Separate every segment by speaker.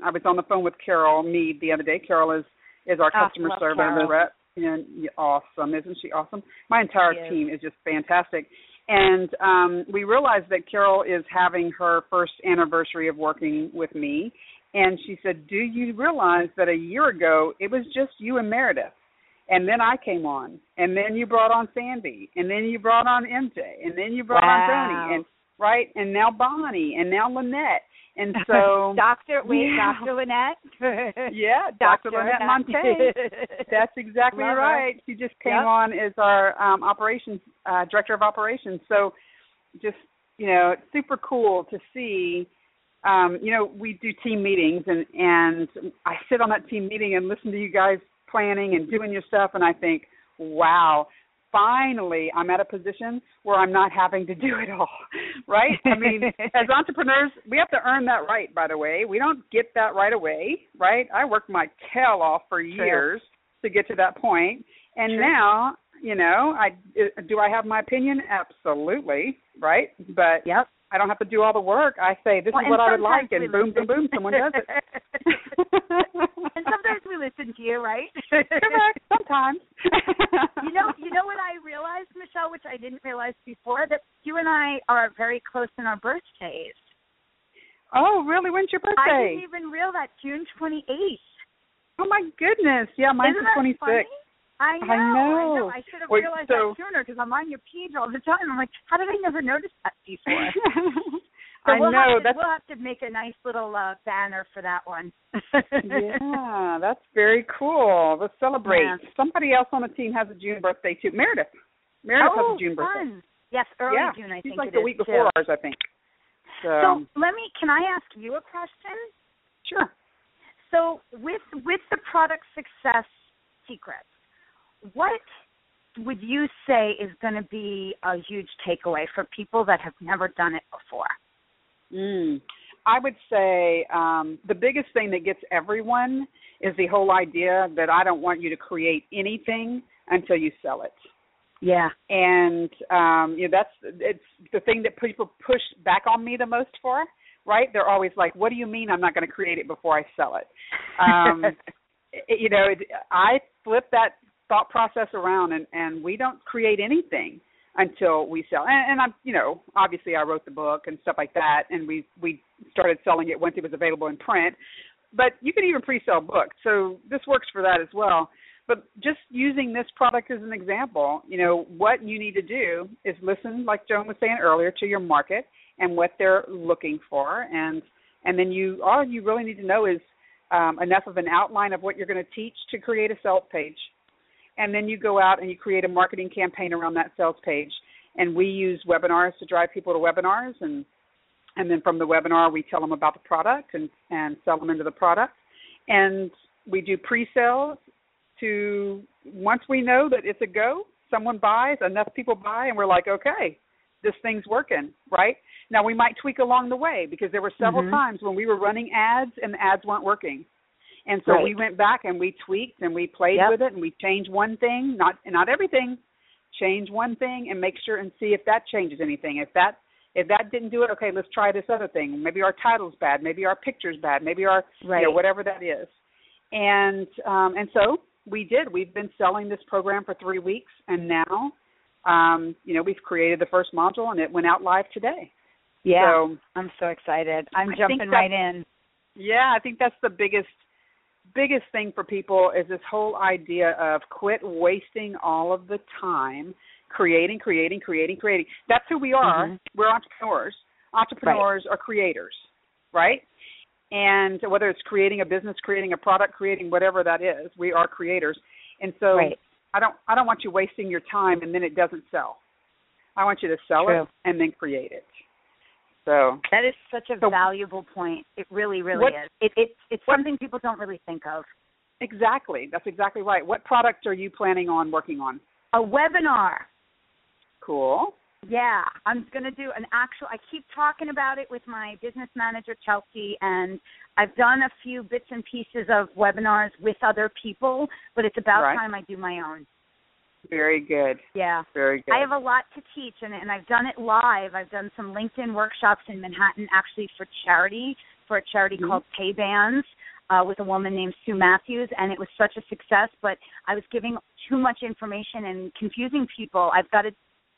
Speaker 1: I was on the phone with Carol Mead the other day. Carol is our customer service rep. And awesome. Isn't she awesome? My entire team is just fantastic. And we realized that Carol is having her first anniversary of working with me. And she said, do you realize that a year ago it was just you and Meredith? And then I came on. And then you brought on Sandy. And then you brought on MJ. And then you brought on Tony. And right? And now Bonnie. And now Lynette. And so
Speaker 2: Dr. Lynette?
Speaker 1: Yeah, Dr. Lynette Monte. That's exactly right. She just came on as our operations director of operations. So just, it's super cool to see. We do team meetings, and I sit on that team meeting and listen to you guys planning and doing your stuff, and I think, wow, finally I'm at a position where I'm not having to do it all, right? I mean, as entrepreneurs, we have to earn that right, by the way. We don't get that right away, right? I worked my tail off for years to get to that point, and now, do I have my opinion? Absolutely, right? But I don't have to do all the work. I say, this is what I would like, and boom, boom, boom, someone does it.
Speaker 2: And sometimes we listen to you, right?
Speaker 1: Correct, sometimes.
Speaker 2: You know what I realized, Michelle, which I didn't realize before, that you and I are very close in our birthdays.
Speaker 1: Oh, really? When's your birthday?
Speaker 2: I didn't even realize that, June 28th.
Speaker 1: Oh, my goodness. Yeah, mine's the 26th.
Speaker 2: I know. I should have realized that sooner because I'm on your page all the time. I'm like, how did I never notice that before? So we'll have to make a nice little banner for that one.
Speaker 1: Yeah, that's very cool. Let's celebrate. Yeah. Somebody else on the team has a June birthday, too. Meredith. Meredith has a June birthday.
Speaker 2: Fun. Yes, early June, I think.
Speaker 1: She's like the week before ours, I think.
Speaker 2: So can I ask you a question?
Speaker 1: Sure.
Speaker 2: So with the product success secrets, what would you say is going to be a huge takeaway for people that have never done it before?
Speaker 1: I would say the biggest thing that gets everyone is the whole idea that I don't want you to create anything until you sell it.
Speaker 2: Yeah.
Speaker 1: And it's the thing that people push back on me the most for, right? They're always like, what do you mean I'm not going to create it before I sell it? I flip that thought process around, and we don't create anything until we sell. And I'm, obviously I wrote the book and stuff like that, and we started selling it once it was available in print. But you can even pre-sell books, so this works for that as well. But just using this product as an example, what you need to do is listen, like Joan was saying earlier, to your market and what they're looking for, and then all you really need to know is enough of an outline of what you're going to teach to create a sales page. And then you go out and you create a marketing campaign around that sales page. And we use webinars to drive people to webinars. And then from the webinar, we tell them about the product and sell them into the product. And we do pre-sales to, once we know that it's a go, someone buys, enough people buy, and we're like, okay, this thing's working, right? Now, we might tweak along the way because there were several times when we were running ads and the ads weren't working. And so we went back and we tweaked and we played with it and we changed one thing, not everything, change one thing and make sure and see if that changes anything. If that didn't do it, okay, let's try this other thing. Maybe our title's bad, maybe our picture's bad, maybe our whatever that is. And so we did. We've been selling this program for 3 weeks, and now we've created the first module and it went out live today.
Speaker 2: Yeah, so, I'm so excited. I'm jumping right in.
Speaker 1: Yeah, I think that's the biggest thing for people is this whole idea of quit wasting all of the time creating. That's who we are. We're entrepreneurs. Entrepreneurs are creators, right? And whether it's creating a business, creating a product, creating whatever that is, we are creators. And so I don't want you wasting your time and then it doesn't sell. I want you to sell it and then create it. So
Speaker 2: that is such a valuable point. It really, really is. It's something people don't really think of.
Speaker 1: Exactly. That's exactly right. What product are you planning on working on?
Speaker 2: A webinar.
Speaker 1: Cool.
Speaker 2: Yeah, I'm going to do I keep talking about it with my business manager, Chelsea, and I've done a few bits and pieces of webinars with other people, but it's about time I do my own.
Speaker 1: Very good.
Speaker 2: Yeah.
Speaker 1: Very good.
Speaker 2: I have a lot to teach, and I've done it live. I've done some LinkedIn workshops in Manhattan actually for charity for a charity called Pay Bands with a woman named Sue Matthews, and it was such a success, but I was giving too much information and confusing people. I've got to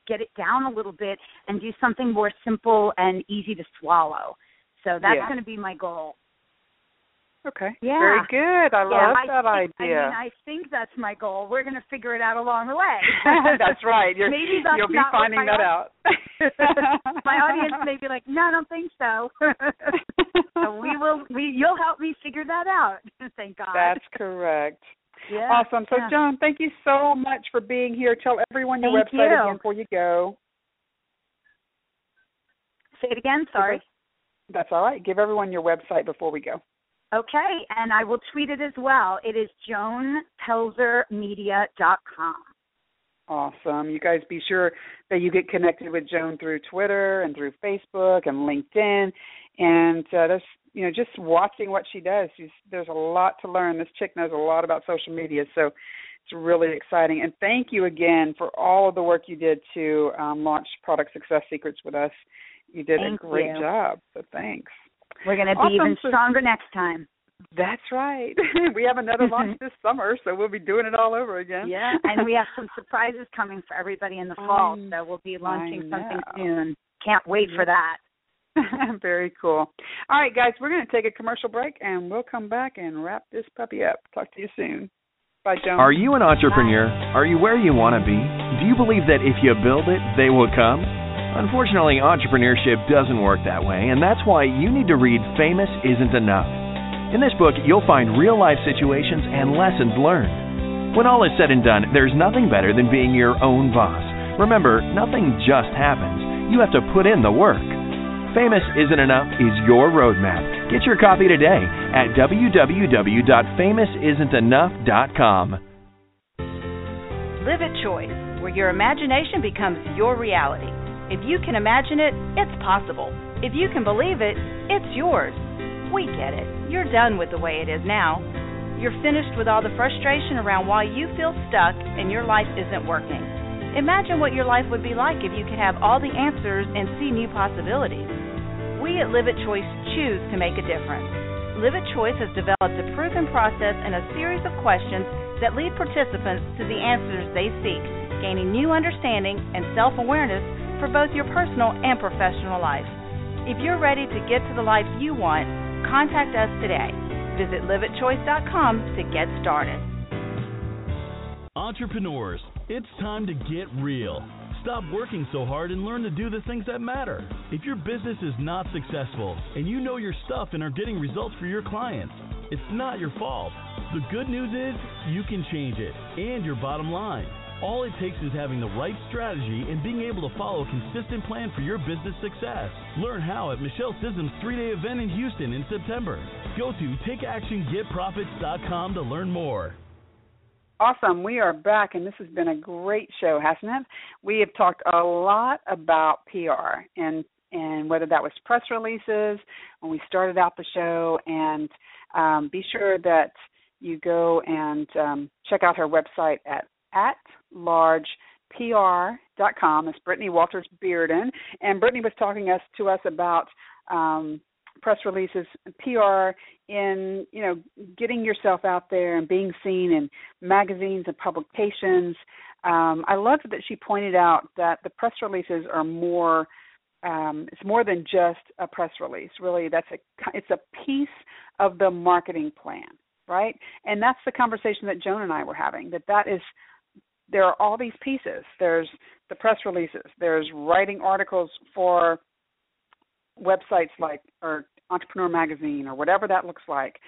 Speaker 2: get it down a little bit and do something more simple and easy to swallow. So that's going to be my goal.
Speaker 1: Okay.
Speaker 2: Yeah.
Speaker 1: Very good. I love that idea.
Speaker 2: I think that's my goal. We're going to figure it out along the way.
Speaker 1: That's right.
Speaker 2: Maybe that's
Speaker 1: you'll be
Speaker 2: not
Speaker 1: finding that out.
Speaker 2: My audience may be like, no, I don't think so. So you'll help me figure that out. Thank God.
Speaker 1: That's correct.
Speaker 2: Yeah.
Speaker 1: Awesome. So, Joan, thank you so much for being here. Tell everyone your website again before you go.
Speaker 2: Say it again. Sorry.
Speaker 1: That's all right. Give everyone your website before we go.
Speaker 2: Okay, and I will tweet it as well. It is joanpelzermedia.com. Awesome.
Speaker 1: You guys be sure that you get connected with Joan through Twitter and through Facebook and LinkedIn. And just watching what she does, there's a lot to learn. This chick knows a lot about social media, so it's really exciting. And thank you again for all of the work you did to launch Product Success Secrets with us. You did a great job, so thanks.
Speaker 2: We're going to be even stronger next time.
Speaker 1: That's right. We have another launch this summer, so we'll be doing it all over again.
Speaker 2: Yeah, and we have some surprises coming for everybody in the fall, so we'll be launching something soon. Can't wait for that.
Speaker 1: Very cool. All right, guys, we're going to take a commercial break, and we'll come back and wrap this puppy up. Talk to you soon. Bye, Joan.
Speaker 3: Are you an entrepreneur? Bye. Are you where you want to be? Do you believe that if you build it, they will come? Unfortunately, entrepreneurship doesn't work that way, and that's why you need to read Famous Isn't Enough. In this book, you'll find real-life situations and lessons learned. When all is said and done, there's nothing better than being your own boss. Remember, nothing just happens. You have to put in the work. Famous Isn't Enough is your roadmap. Get your copy today at www.famousisn'tenough.com.
Speaker 4: Live at Choice, where your imagination becomes your reality. If you can imagine it, it's possible. If you can believe it, it's yours. We get it. You're done with the way it is now. You're finished with all the frustration around why you feel stuck and your life isn't working. Imagine what your life would be like if you could have all the answers and see new possibilities. We at Live at Choice choose to make a difference. Live at Choice has developed a proven process and a series of questions that lead participants to the answers they seek, gaining new understanding and self-awareness for both your personal and professional life. If you're ready to get to the life you want, contact us today. Visit liveatchoice.com to get started.
Speaker 5: Entrepreneurs, it's time to get real. Stop working so hard and learn to do the things that matter. If your business is not successful and you know your stuff and are getting results for your clients, it's not your fault. The good news is you can change it and your bottom line. All it takes is having the right strategy and being able to follow a consistent plan for your business success. Learn how at Michele Scism's 3-day event in Houston in September. Go to takeactiongetprofits.com to learn more.
Speaker 1: Awesome. We are back, and this has been a great show, hasn't it? We have talked a lot about PR and whether that was press releases when we started out the show. And be sure that you go and check out her website at largepr.com. It's Brittany Walters-Bearden. And Brittany was talking to us about press releases, PR, in getting yourself out there and being seen in magazines and publications. I loved that she pointed out that the press releases are more. It's more than just a press release. Really, it's a piece of the marketing plan, right? And that's the conversation that Joan and I were having. There are all these pieces. There's the press releases. There's writing articles for websites or Entrepreneur Magazine or whatever that looks like.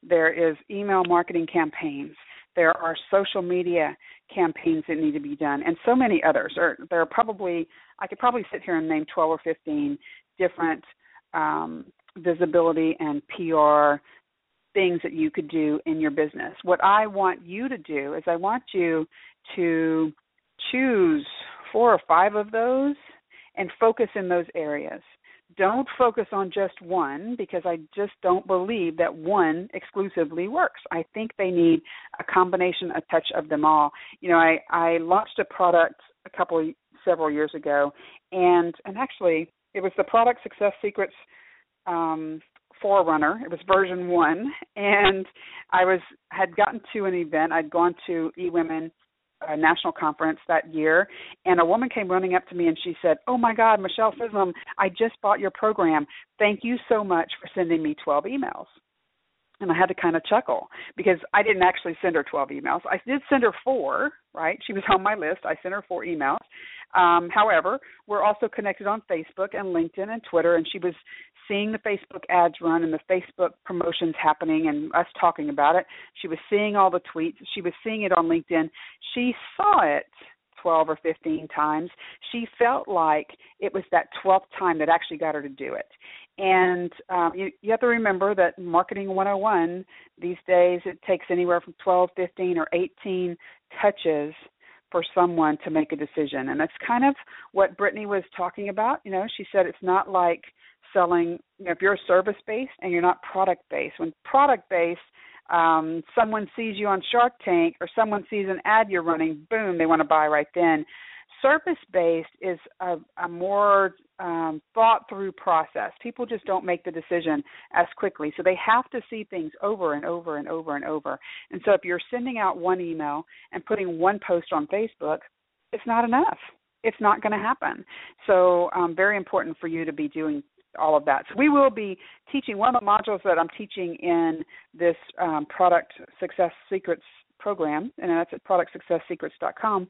Speaker 1: There is email marketing campaigns. There are social media campaigns that need to be done, and so many others. I could probably sit here and name 12 or 15 different visibility and PR things that you could do in your business. What I want you to do is I want you to choose 4 or 5 of those and focus in those areas. Don't focus on just one, because I just don't believe that one exclusively works. I think they need a combination, a touch of them all. I launched a product several years ago, and actually it was the Product Success Secrets Forerunner. It was version 1, and I had gotten to an event. I'd gone to eWomen National Conference that year, and a woman came running up to me and she said, "Oh my God, Michele Scism, I just bought your program. Thank you so much for sending me 12 emails." And I had to kind of chuckle because I didn't actually send her 12 emails. I did send her 4, right? She was on my list. I sent her 4 emails. However, we're also connected on Facebook and LinkedIn and Twitter, and she was seeing the Facebook ads run and the Facebook promotions happening and us talking about it. She was seeing all the tweets. She was seeing it on LinkedIn. She saw it 12 or 15 times. She felt like it was that 12th time that actually got her to do it. And you have to remember that Marketing 101, these days it takes anywhere from 12, 15, or 18 touches for someone to make a decision. And that's kind of what Brittany was talking about. You know, she said it's not like selling, you know, if you're service-based and you're not product-based. When product-based, someone sees you on Shark Tank or someone sees an ad you're running, boom, they want to buy right then. Service-based is a more thought-through process. People just don't make the decision as quickly. So they have to see things over and over and over and over. And so if you're sending out one email and putting one post on Facebook, it's not enough. It's not going to happen. So very important for you to be doing all of that. So we will be teaching one of the modules that I'm teaching in this Product Success Secrets program, and that's at productsuccesssecrets.com.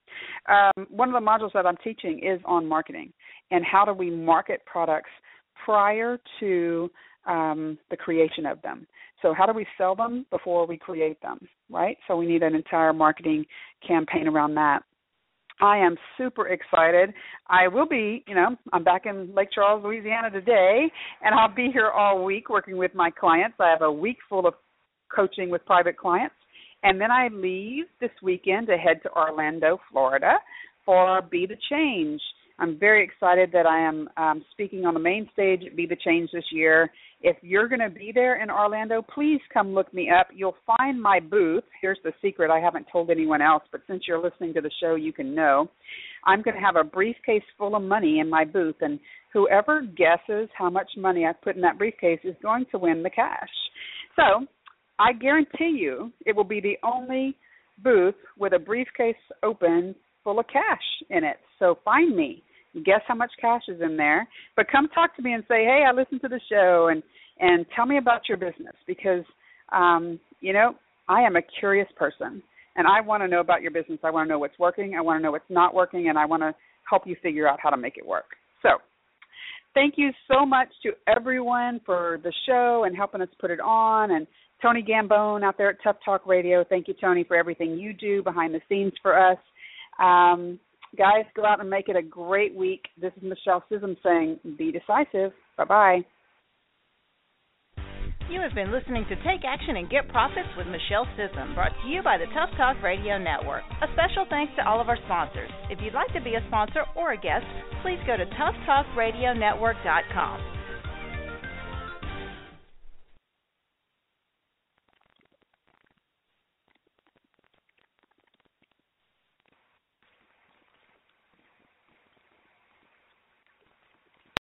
Speaker 1: One of the modules that I'm teaching is on marketing and how do we market products prior to the creation of them. So how do we sell them before we create them, right? So we need an entire marketing campaign around that. I am super excited. I will be, I'm back in Lake Charles, Louisiana today, and I'll be here all week working with my clients. I have a week full of coaching with private clients. And then I leave this weekend to head to Orlando, Florida for Be the Change. I'm very excited that I am speaking on the main stage at Be the Change this year. If you're going to be there in Orlando, please come look me up. You'll find my booth. Here's the secret. I haven't told anyone else, but since you're listening to the show, you can know. I'm going to have a briefcase full of money in my booth, and whoever guesses how much money I put in that briefcase is going to win the cash. So I guarantee you it will be the only booth with a briefcase open full of cash in it. So find me. Guess how much cash is in there. But come talk to me and say, hey, I listened to the show, and tell me about your business because, I am a curious person, and I want to know about your business. I want to know what's working. I want to know what's not working, and I want to help you figure out how to make it work. So thank you so much to everyone for the show and helping us put it on, and Tony Gambone out there at Tough Talk Radio. Thank you, Tony, for everything you do behind the scenes for us. Guys, go out and make it a great week. This is Michele Scism saying, be decisive. Bye-bye.
Speaker 4: You have been listening to Take Action and Get Profits with Michele Scism, brought to you by the Tough Talk Radio Network. A special thanks to all of our sponsors. If you'd like to be a sponsor or a guest, please go to toughtalkradionetwork.com.